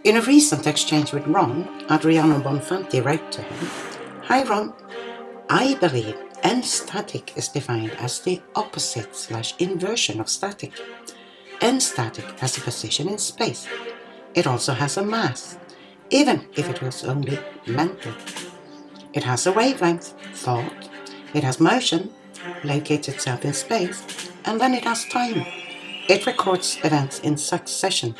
In a recent exchange with Ron, Adriano Bonfanti wrote to him, "Hi Ron, I believe n-static is defined as the opposite/inversion of static. N-static has a position in space. It also has a mass, even if it was only mental. It has a wavelength, thought. It has motion, locates itself in space, and then it has time. It records events in succession.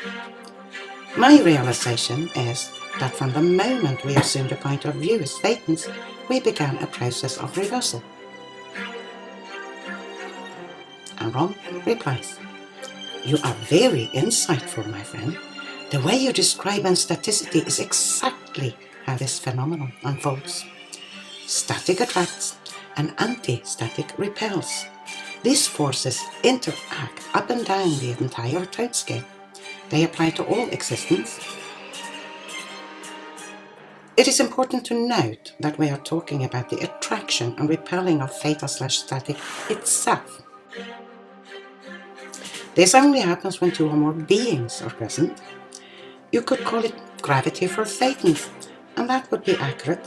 My realization is that from the moment we assumed a point of view as statements, we began a process of reversal." And Ron replies, "You are very insightful, my friend. The way you describe n-staticity is exactly how this phenomenon unfolds. Static attracts and anti-static repels. These forces interact up and down the entire time scale. They apply to all existence. It is important to note that we are talking about the attraction and repelling of theta/static itself. This only happens when two or more beings are present. You could call it gravity for thetans, and that would be accurate.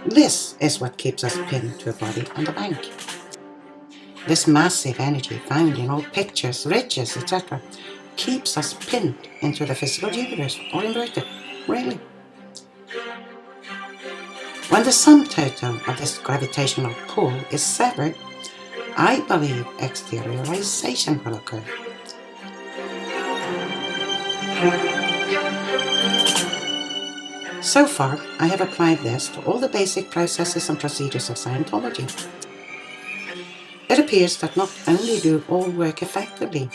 This is what keeps us pinned to a body on the bank. This massive energy found in all pictures, ridges, etc. keeps us pinned into the physical universe, or inverted, really. When the sum total of this gravitational pull is severed, I believe exteriorization will occur. So far, I have applied this to all the basic processes and procedures of Scientology. It appears that not only do all work effectively,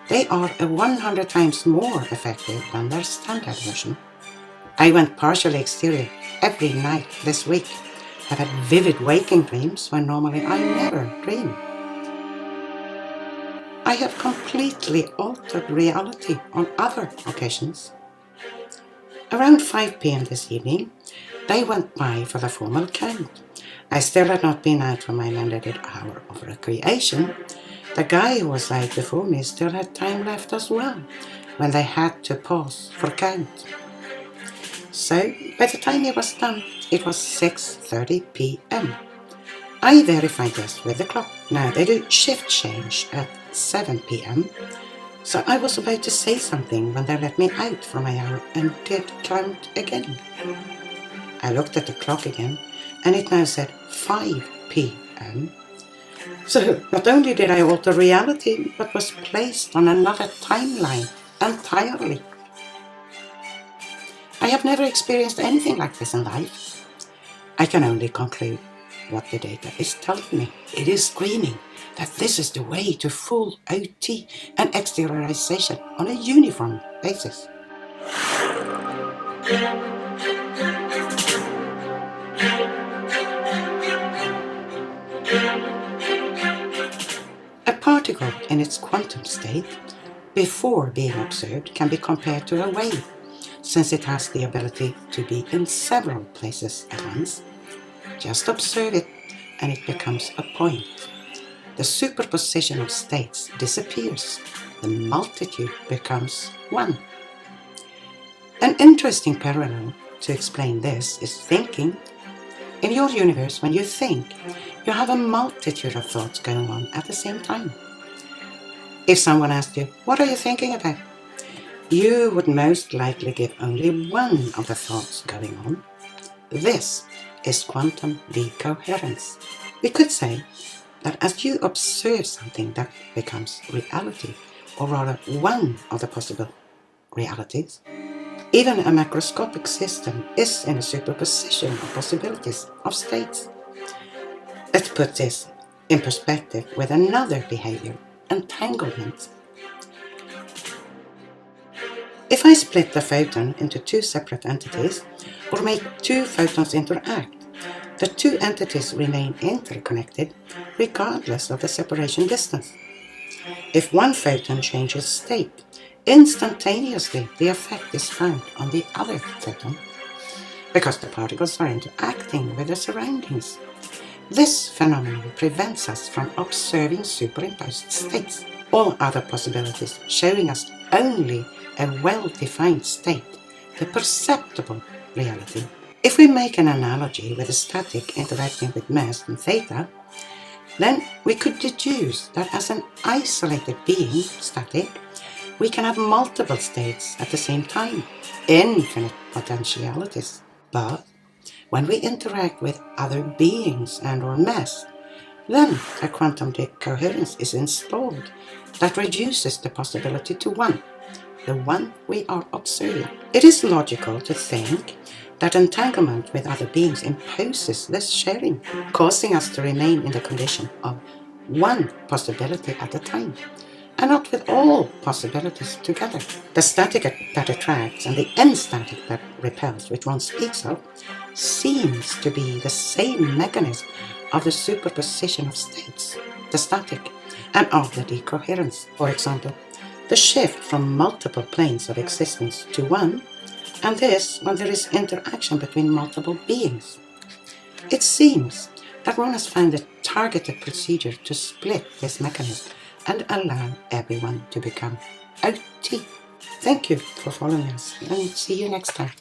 they are 100 times more effective than their standard version. I went partially exterior every night this week. I've had vivid waking dreams when normally I never dream. I have completely altered reality on other occasions. Around 5 p.m. this evening, they went by for the formal count. I still had not been out for my mandated hour of recreation. The guy who was out before me still had time left as well, when they had to pause for count. So, by the time he was done, it was 6:30 p.m. I verified this with the clock. Now, they do shift change at 7 p.m., so I was about to say something when they let me out for my hour and did count again. I looked at the clock again, and it now said 5 p.m. So not only did I alter reality, but was placed on another timeline entirely. I have never experienced anything like this in life. I can only conclude what the data is telling me. It is screaming that this is the way to full OT and exteriorization on a uniform basis. A particle in its quantum state, before being observed, can be compared to a wave, since it has the ability to be in several places at once. Just observe it, and it becomes a point. The superposition of states disappears. The multitude becomes one. An interesting parallel to explain this is thinking. In your universe, when you think, you have a multitude of thoughts going on at the same time. If someone asked you, "What are you thinking about?" you would most likely give only one of the thoughts going on. This is quantum decoherence. We could say that as you observe something, that becomes reality, or rather one of the possible realities. Even a macroscopic system is in a superposition of possibilities, of states. Let's put this in perspective with another behavior, entanglement. If I split the photon into two separate entities, or make two photons interact, the two entities remain interconnected regardless of the separation distance. If one photon changes state, instantaneously the effect is found on the other photon, because the particles are interacting with their surroundings. This phenomenon prevents us from observing superimposed states. All other possibilities showing us only a well-defined state the perceptible reality. If we make an analogy with a static interacting with mass and theta, then we could deduce that as an isolated being, static, we can have multiple states at the same time, infinite potentialities. But when we interact with other beings and or mass, then a quantum decoherence is installed that reduces the possibility to one, the one we are observing. It is logical to think that entanglement with other beings imposes this sharing, causing us to remain in the condition of one possibility at a time, and not with all possibilities together. The static that attracts and the n-static that repels, which one speaks of, seems to be the same mechanism of the superposition of states, the static, and of the decoherence. For example, the shift from multiple planes of existence to one, and this when there is interaction between multiple beings. It seems that one has found a targeted procedure to split this mechanism and allow everyone to become OT. Thank you for following us, and see you next time.